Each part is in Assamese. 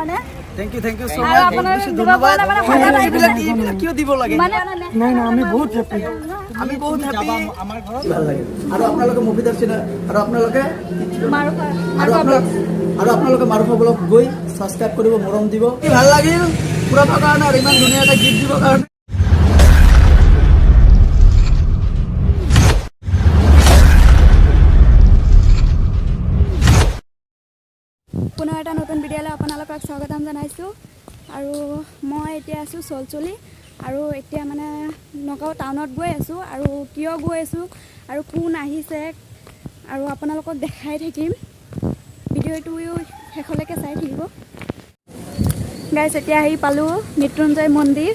কাৰণে थैंक यू सो আৰু मच আপোনালোক দিব পৰা নাই মানে সদায় এইবিলাক কিয় দিব লাগে মানে নাই নাই আমি বহুত হ্যাপি আমি বহুত হ্যাপি আমাৰ ঘৰত ভাল লাগে আৰু আপোনালোকে মুভিদাৰ চিনা আৰু আপোনালোকে মাৰুফা আৰু আপোনালোকে মাৰুফা ব্লগ গৈ সাবস্ক্ৰাইব কৰিব মৰম দিব কি ভাল লাগিল পুৰাবৰ কাৰণে আৰু ইমান ধুনীয়া এটা গিফ্ট দিবৰ কাৰণে পুনৰ এটা নতুন ভিডিঅ'লৈ আপোনালোকক স্বাগতম জনাইছোঁ আৰু মই এতিয়া আছোঁ চলচলি আৰু এতিয়া মানে নগাঁও টাউনত গৈ আছোঁ আৰু কিয় গৈ আছোঁ আৰু কোন আহিছে আৰু আপোনালোকক দেখাই থাকিম ভিডিঅ'টো শেষলৈকে চাই থাকিব গাইছ এতিয়া আহি পালোঁ মৃত্যুঞ্জয় মন্দিৰ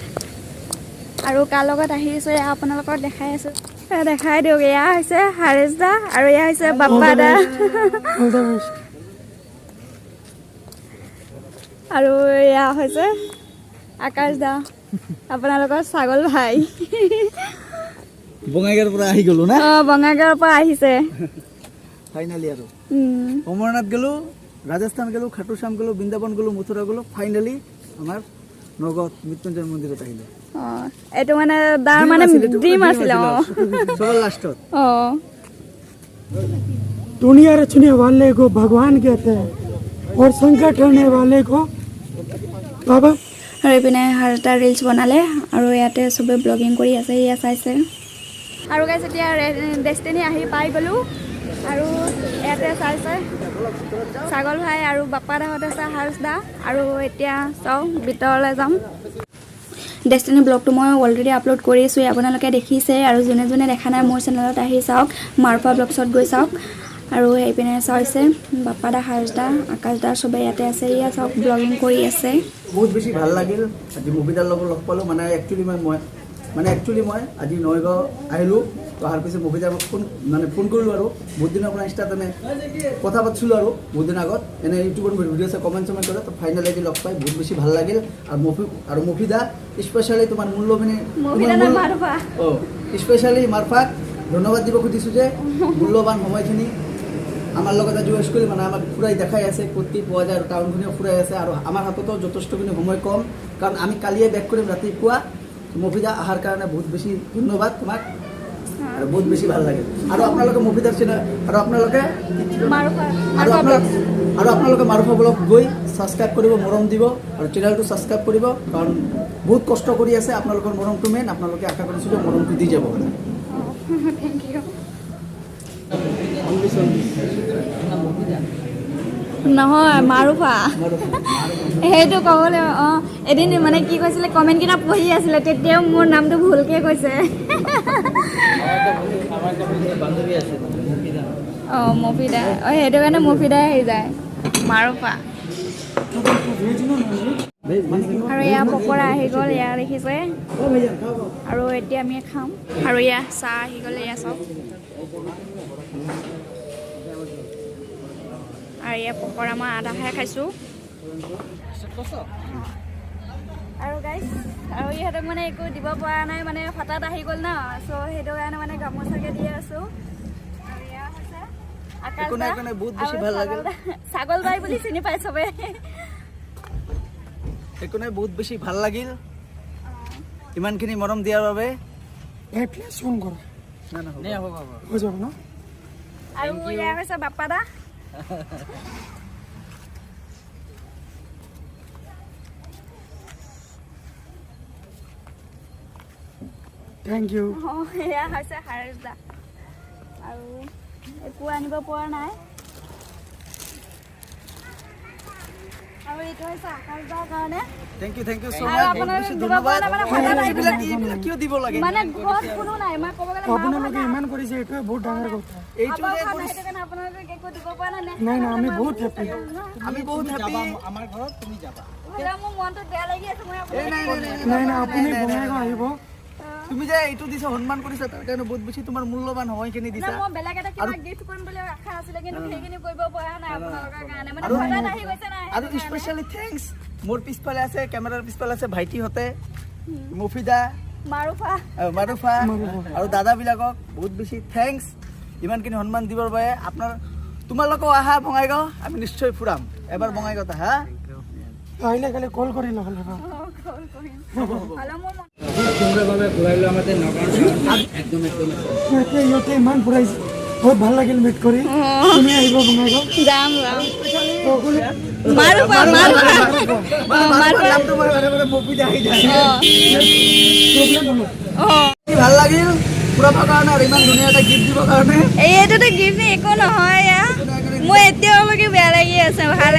আৰু কাৰ লগত আহিছোঁ এয়া আপোনালোকক দেখাই আছোঁ দেখাই দিয়ক এয়া হৈছে হাৰেশ দা আৰু এয়া হৈছে বাপ্পা দা আৰু এয়া হৈছে আকাশ দা আপোনালোকৰ ছাগল ভাই বঙাইগাঁৱৰ পৰা আহি গ'লো না বঙাইগাঁৱৰ পৰা আহিছে ফাইনালি আৰু অমৰনাথ গ'লো ৰাজস্থান গ'লো খাটুশ্যাম গ'লো বৃন্দাবন গ'লো মথুৰা গ'লো ফাইনালি আমাৰ নগাঁৱত মৃত্যুঞ্জয় মন্দিৰত আহিলে এইটো মানে দাৰ মানে ড্ৰিম আছিলে সবার লাস্টত दुनिया रचने वाले को भगवान कहते हैं और संकट हरने वाले को बाबा আৰু এইপিনে আৰু এটা ৰিলচ বনালে আৰু ইয়াতে চবে ব্লগিং কৰি আছে এয়া চাইছে আৰু গাইছ এতিয়া ডেষ্টিনি আহি পাই গ'লোঁ আৰু ইয়াতে চাইছে ছাগল ভাই আৰু বাপ্পা দাহঁত আছে হাৰ্ষ দা আৰু এতিয়া চাওঁ ভিতৰলৈ যাম ডেষ্টিনি ব্লগটো মই অলৰেডি আপলোড কৰিছোঁ আপোনালোকে দেখিছে আৰু যোনে যোনে দেখা নাই মোৰ চেনেলত আহি চাওক মাৰুফা ব্লগছত গৈ চাওক আৰু এইপিনে চাইছে বাপ্পা দা হাৰ্ষ দা আকাশ দা চবে ইয়াতে আছে এয়া চাওক ব্লগিং কৰি আছে বহুত বেছি ভাল লাগিল আজি মুভিদাৰ লগত লগ পালোঁ মানে একচুৱেলি মই আজি নগাঁও আহিলোঁ তো অহাৰ পিছত মুভিদাৰ ফোন কৰিলোঁ আৰু বহুত দিনৰ পৰা ইনষ্টাত এনে কথা পাতিছিলোঁ আৰু বহুত দিন আগত এনে ইউটিউবত ভিডিঅ' আছে কমেণ্ট কৰে তো ফাইনেলি আজি লগ পাই বহুত বেছি ভাল লাগিল আৰু মুভিদা স্পেচিয়েলি তোমাৰ মূল্যখিনি স্পেচিয়েলি মাৰফাক ধন্যবাদ দিব খুজিছোঁ যে মূল্যৱান সময়খিনি আমাৰ লগত আজি ৱেষ্ট কৰি মানে আমাক ফুৰাই দেখাই আছে ক'ত পোৱা যায় আৰু টাউনখিনিও ফুৰাই আছে আৰু আমাৰ হাততো যথেষ্টখিনি সময় কম কাৰণ আমি কালিয়ে বেক কৰিম ৰাতিপুৱা মুভিদা অহাৰ কাৰণে বহুত বেছি ধন্যবাদ তোমাক আৰু বহুত বেছি ভাল লাগিল আৰু আপোনালোকে মুভিদাৰ চিনা আৰু আপোনালোকে মাৰুফা ব্লগ গৈ ছাবস্ক্ৰাইব কৰিব মৰম দিব আৰু চেনেলটো ছাবস্ক্ৰাইব কৰিব কাৰণ বহুত কষ্ট কৰি আছে আপোনালোকৰ মৰমটো মেইন আপোনালোকে আশা কৰিছোঁ যে মৰমটো দি যাব থেংক ইউ নহয় মাৰুফা সেইটো ক'বলৈ এদিন মানে কি কৈছিলে কমেণ্টকেইটা পঢ়ি আছিলে তেতিয়াও মোৰ নামটো ভুলকৈ কৈছে মফিদা সেইটো কাৰণে মফিদাই আহি যায় মাৰুফা আৰু এয়া পকৰা আহি গ'ল এয়া দেখিছে আৰু এতিয়া আমি খাম আৰু এয়া চাহ আহি গ'ল এয়া চাওক আৰু এয়া পকৰা মই আধাহে খাইছোঁ আৰু গাইছ আৰু ইহঁতক মানে একো দিব পৰা নাই মানে হঠাৎ আহি গ'ল ন চ' সেইটো কাৰণে মানে গামোচাকে দি আছোঁ আৰু এয়া হৈছে আকাশ ছাগল বাই বুলি চিনি পাই চবে একো নাই বহুত বেছি ভাল লাগিল ইমানখিনি মৰম দিয়াৰ বাবে আৰু এয়া হৈছে বাপ্পা দা थैंक यू এয়া হৈছে হাৰেশ দা আৰু একো আনিব পৰা নাই আৰু এইটো হৈছে আকাশ দাৰ কাৰণে থ্যাংক ইউ সো আৰু মাচ আপোনালোকে দিব পৰা নাই মানে সদায় এইবিলাক কিয় দিব লাগে মানে ঘৰত কোনো নাই মই ক'ব গ'লে আপোনালোকে ইমান কৰিছে এইটোৱে বহুত ডাঙৰ কথা এইটো যে সেইটো কাৰণে আপোনালোকে একো দিব পৰা নাই নাই নাই আমি বহুত হ্যাপি আমি বহুত হ্যাপি আমাৰ ঘৰত তুমি যাবা মোৰ মনটো বেয়া লাগি আছে মই নাই নাই আপুনি বঙাইগাঁও আহিব তুমি যে এইটো দিছা সন্মান কৰিছা তাৰ কাৰণে বহুত বেছি তোমাৰ মূল্যৱান সময়খিনি দিছা মই বেলেগ এটা কিবা গিফ্ট কৰিম বুলি আশা আছিলে কিন্তু সেইখিনি কৰিব পৰা নাই আপোনালোকৰ কাৰণে মানে হঠাৎ আহি গৈছে নাই আৰু স্পেচিয়ালি থ্যাঙ্কস মোৰ পিছফালে আছে কেমেৰাৰ পিছফালে আছে ভাইটিহঁতে মুফিদা মাৰুফা আৰু দাদাবিলাকক বহুত বেছি থ্যাঙ্কস ইমানখিনি সন্মান দিবৰ বাবে তোমালোকেও আহা বঙাইগাঁও আমি নিশ্চয় ফুৰাম এবাৰ বঙাইগাঁৱত আহা আহিলে খালি কল কৰি নহ'লে বা খুব সুন্দৰভাৱে ঘূৰাইলোঁ আমাৰ নগাঁও একদম ইহঁতে ইমান ফুৰাইছে বহুত ভাল লাগিল মিট কৰি তুমি আহিব বঙাইগাঁও যাম মাৰো ভাল লাগিল ফুৰাবৰ কাৰণে আৰু ইমান ধুনীয়া এটা গিফ্ট দিবৰ কাৰণে এইটোতো গিফ্ট একো নহয় মোৰ এতিয়ালৈকে বেয়া লাগি আছে ভাল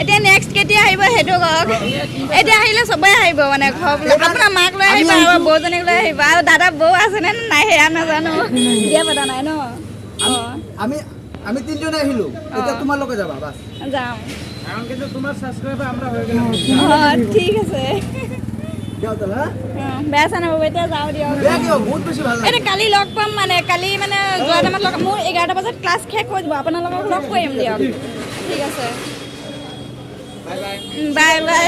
এতিয়া নেক্সট কেতিয়া আহিব সেইটো কওক এতিয়া আহিলে চবেই আহিব মানে ঘৰ আপোনাৰ মাক লৈ আহিব আৰু বৌজনীক লৈ আহিব আৰু দাদা বৌ আছেনে নাই সেয়া নাজানো বিয়া পতা নাই ন আমি তিনিজনে আহিলো এতিয়া তোমালোকে যাবা বাছ যাম কাৰণ কিন্তু তোমাৰ সাবস্ক্ৰাইবাৰ আমরা হৈ গেল ঠিক আছে যাও তো হ্যাঁ বেয়া চা নাপাব এতিয়া যাওঁ দিয়ক বেয়া কিয় বহুত বেছি ভাল লাগে এতিয়া কালি লগ পাম মানে কালি মানে যোৱা টাইমত লগ মোৰ 11টা বজাত ক্লাছ শেষ হৈ যাব আপোনালোকক লগ কৰিম দিয়ক ঠিক আছে বাই বাই